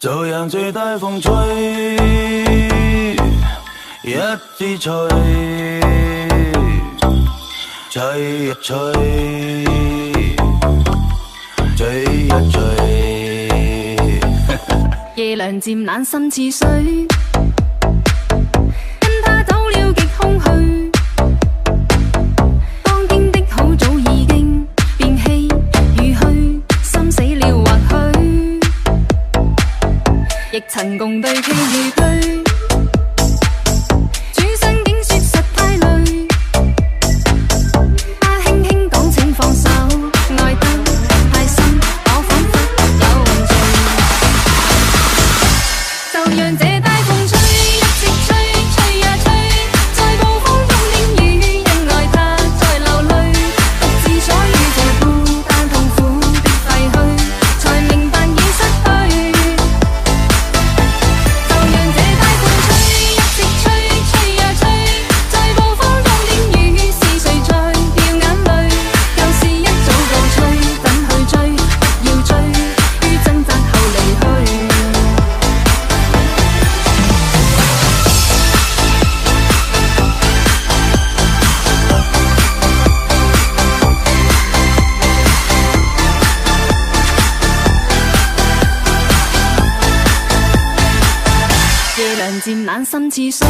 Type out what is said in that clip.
就讓最大風吹，一直吹，吹一吹，吹一吹。夜涼漸冷心似水，跟他走了極空虛。當天的好早已經變稀與虛，心死了或許，亦曾共對傾與居。轉身竟說實太累，他輕輕講請放手，愛得太深，我彷彿有罪。就讓這大風吹，一直吹，吹呀吹，在暴風中的雨，因愛他在流淚。之所以這孤單痛苦的廢墟，才明白已失去。就讓這大風吹，一直吹，吹呀吹，在暴風中的雨，是誰在掉眼淚？舊事一早告吹，怎去追？不要追，於掙扎後離去。夜涼漸冷心似水。